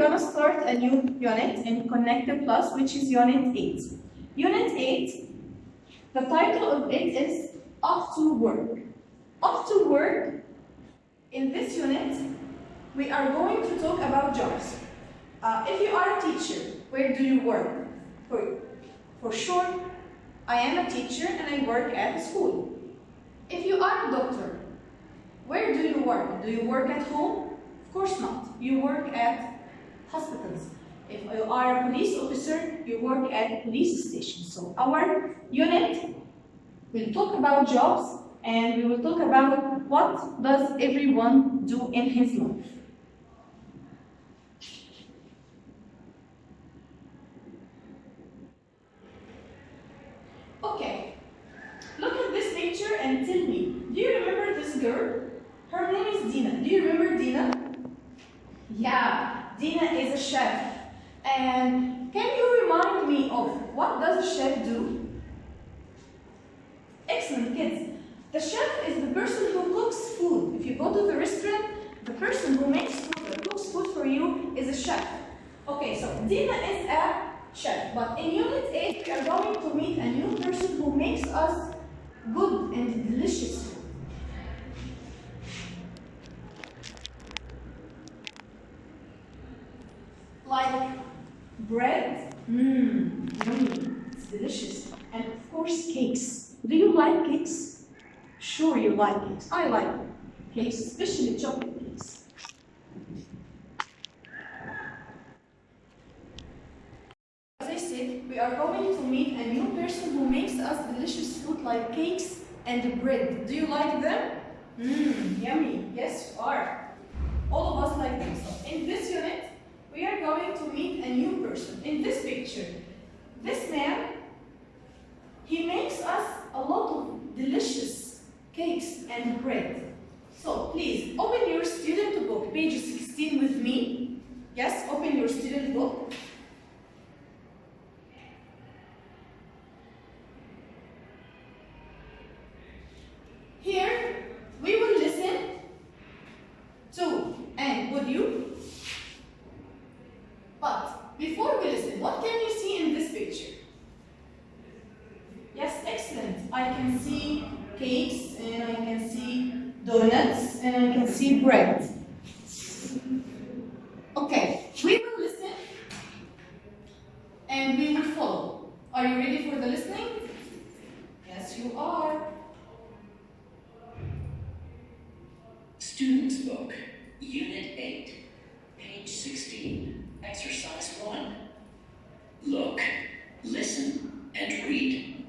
gonna start a new unit in Connected Plus, which is Unit 8. Unit 8, the title of it is Off to Work. Off to Work, in this unit, we are going to talk about jobs. If you are a teacher, where do you work? For sure, I am a teacher and I work at a school. If you are a doctor, where do you work? Do you work at home? Of course not. You work at hospitals. If you are a police officer, you work at a police station. So our unit will talk about jobs and we will talk about what does everyone do in his life. Okay, look at this picture and tell me, do you remember this girl? Her name is Dina. Do you remember Dina? Yeah, Dina is a chef. And can you remind me of what does a chef do? Excellent, kids. The chef is the person who cooks food. If you go to the restaurant, the person who makes food or cooks food for you is a chef. Okay, so Dina is a chef. But in Unit 8, we are going to meet a new person who makes us good and delicious food. Like bread, yummy, it's delicious. And of course, cakes. Do you like cakes? Sure you like cakes. I like cakes, especially chocolate cakes. As I said, we are going to meet a new person who makes us delicious food like cakes and bread. Do you like them? Yummy. Yes, you are. All of us like them. So in this unit, we are going to meet a new person. In this picture, this man, he makes us a lot of delicious cakes and bread. So please, open your student book, page 16 with me. Yes, open your student book. Here, we will listen to and would you? But before we listen, what can you see in this picture? Yes, excellent. I can see cakes and I can see donuts and I can see bread. Okay, we will listen and we will follow. Are you ready for the listening? Yes, you are. Student's Book, Unit 8, page 16. Exercise 1. Look, listen, and read.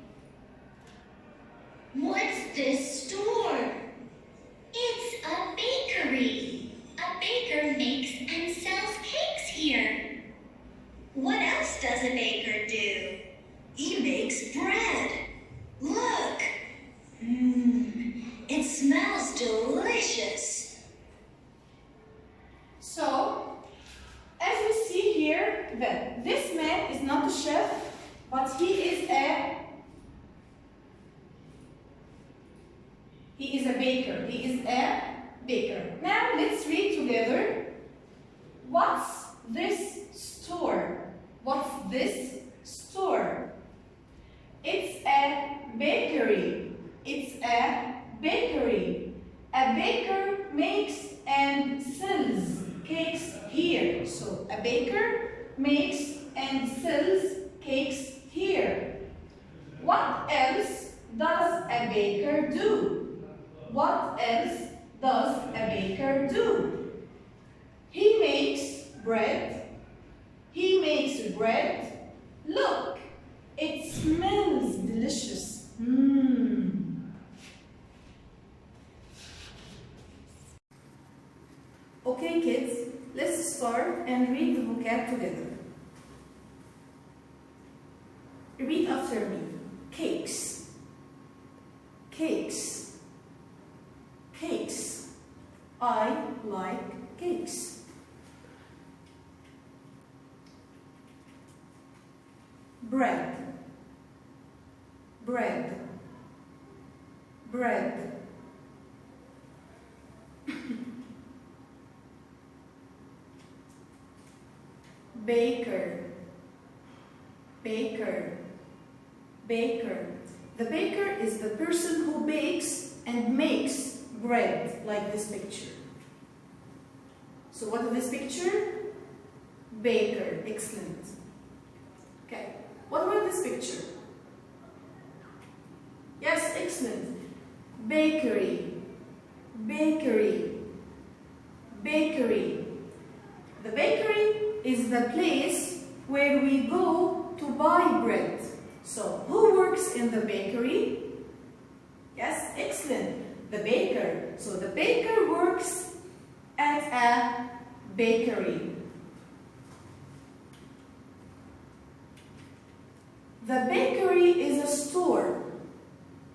What's this store? It's a bakery. A baker makes and sells cakes here. What else does a baker do? He makes bread. Look. It smells delicious. So, as we see here, that this man is not a chef, but he is a baker. He is a baker. Now let's read together. What's this store? What's this store? It's a bakery. It's a bakery. A baker makes and sells cakes here. So a baker makes and sells cakes here. What else does a baker do? What else does a baker do? He makes bread. He makes bread. Look, it smells delicious. Okay, kids, let's start and read the vocab together. Repeat after me. Cakes. Cakes. Cakes. I like cakes. Bread. Bread. Bread. baker, baker, baker. The baker is the person who bakes and makes bread, like this picture. So what is this picture? Baker. Excellent. Okay. What about this picture? Yes, excellent. Bakery, bakery, bakery. The bakery is the place where we go to buy bread. So, who works in the bakery? Yes, excellent. The baker. So, the baker works at a bakery. The bakery is a store.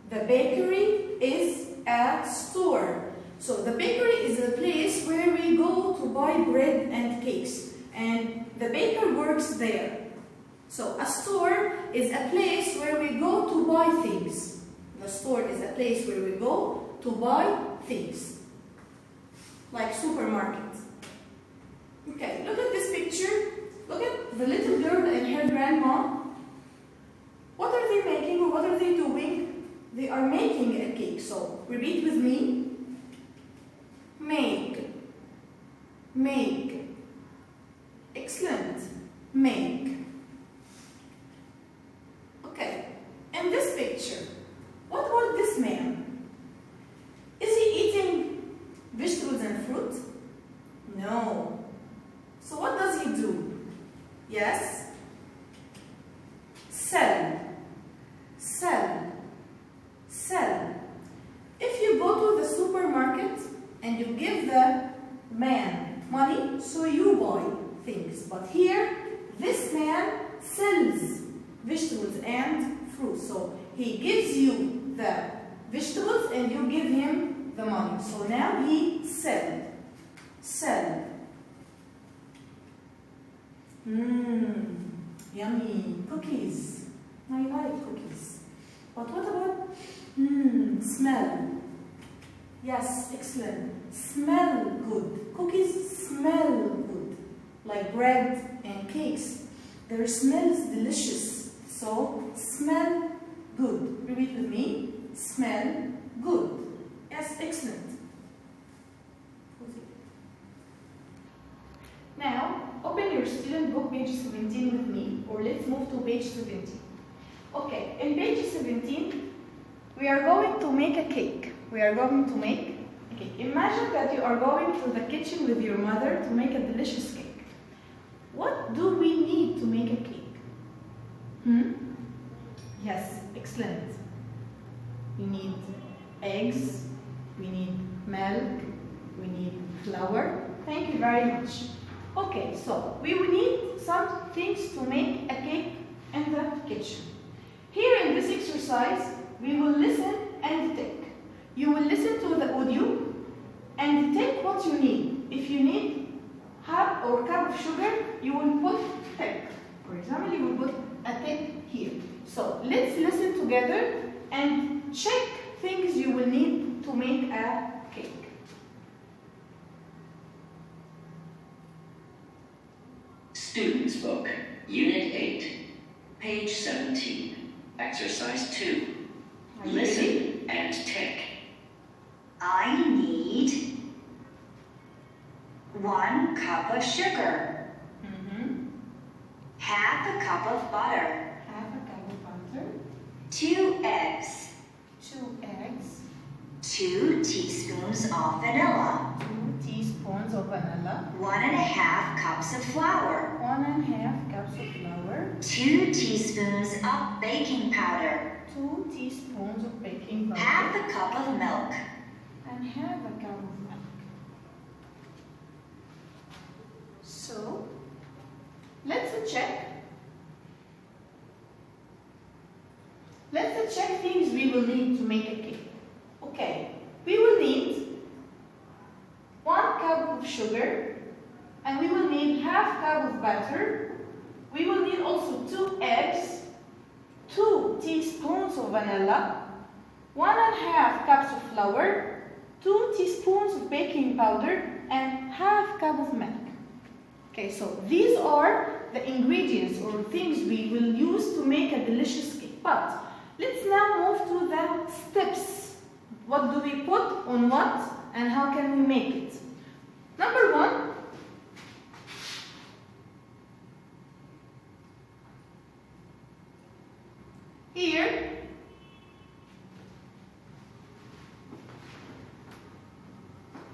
The bakery is a store. So the bakery is a place where we go to buy bread and cakes. And the baker works there. So a store is a place where we go to buy things. The store is a place where we go to buy things. Like supermarket. Okay, look at this picture. Look at the little girl and her grandma. What are they making or what are they doing? They are making a cake. So, repeat with me. Make. Make. Excellent. Make. Okay. In this picture, what about this man? Is he eating vegetables and fruit? No. So what does he do? Yes? Sell. Sell. Sell. If you go to the supermarket and you give the man money, so you buy things. But here, this man sells vegetables and fruit. So he gives you the vegetables and you give him the money. So now he sell. Sell. Yummy. Cookies. I like cookies. But what about smell? Yes, excellent. Smell good. Cookies smell good. Like bread and cakes. Their smell is delicious. So, smell good. Repeat with me. Smell good. Yes, excellent. Now, open your student book, page 17 with me, or let's move to page 17. Okay, in page 17, we are going to make a cake. We are going to make a cake. Imagine that you are going to the kitchen with your mother to make a delicious cake. What do we need to make a cake? Yes, excellent. We need eggs, we need milk, we need flour. Thank you very much. Okay, so we will need some things to make a cake in the kitchen. Here in this exercise, we will listen and take. You will listen to the audio and take what you need. If you need half or cup of sugar, you will put take. For example, you will put a take here. So let's listen together and check things you will need to make a cake. Students Book, Unit 8, page 17, Exercise 2. Listen and tick. I need 1 cup of sugar, half a cup of butter, 2 eggs, 2 teaspoons of vanilla, 2 teaspoons of vanilla, 1½ cups of flour, 1½ cups of flour, 2 teaspoons of baking powder, 2 teaspoons of baking powder, half a cup of milk, and half a cup of milk. So, let's check. Let's check things we will need to make a cake. Okay, we will need 1 cup of sugar, and we will need half cup of butter. We will need also 2 eggs, 2 teaspoons of vanilla, 1½ cups of flour, 2 teaspoons of baking powder, and half cup of milk. Okay, so these are the ingredients or things we will use to make a delicious cake. But let's now move to the steps. What do we put on what and how can we make it? Number one, here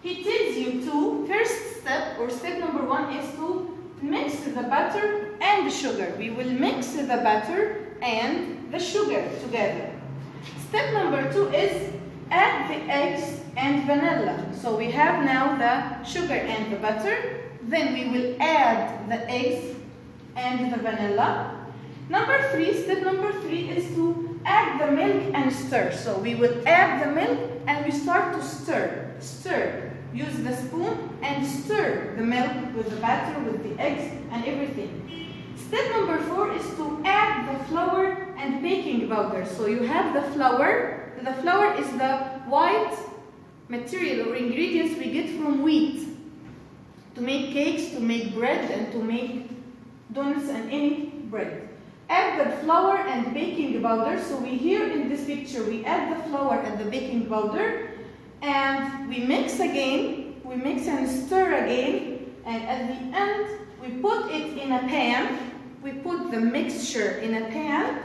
he tells you to, first step or step number one is to mix the butter and the sugar. We will mix the butter and the sugar together. Step number two is add the eggs and vanilla. So we have now the sugar and the butter. Then we will add the eggs and the vanilla. Step number three is to add the milk and stir. So we will add the milk and we start to stir. Stir. Use the spoon and stir the milk with the batter, with the eggs and everything. Step number four is to add the flour and baking powder. So you have the flour. The flour is the white material or ingredients we get from wheat to make cakes, to make bread, and to make donuts and any bread. Add the flour and baking powder. So we here in this picture, we add the flour and the baking powder and we mix again, we mix and stir again, and at the end we put it in a pan. We put the mixture in a pan.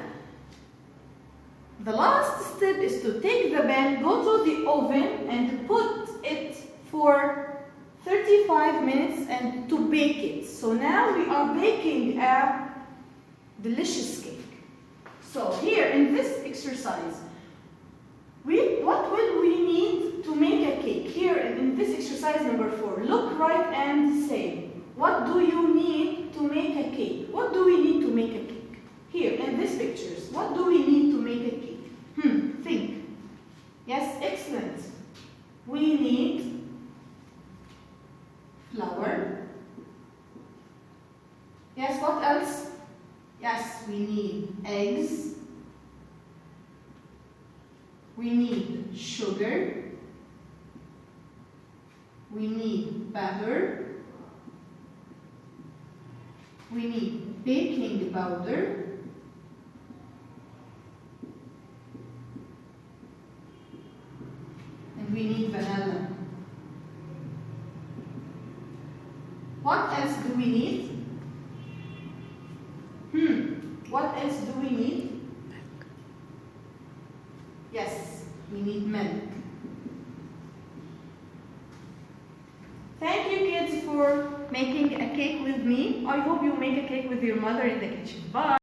The last step is to take the pan, go to the oven and put it for 35 minutes and to bake it. So now we are baking a delicious cake. So here in this exercise, what will we need to make a cake? Here in this exercise number 4, look right and say, what do you need to make a cake? What do we need to make a cake? Here in these pictures, what do we need to make a cake? Think. Yes, excellent. We need flour. Yes, what else? Yes, we need eggs. We need sugar. We need butter. We need baking powder. And we need vanilla. What else do we need? What else do we need? Yes, we need milk. Thank you kids for making a cake with me. I hope you make a cake with your mother in the kitchen. Bye.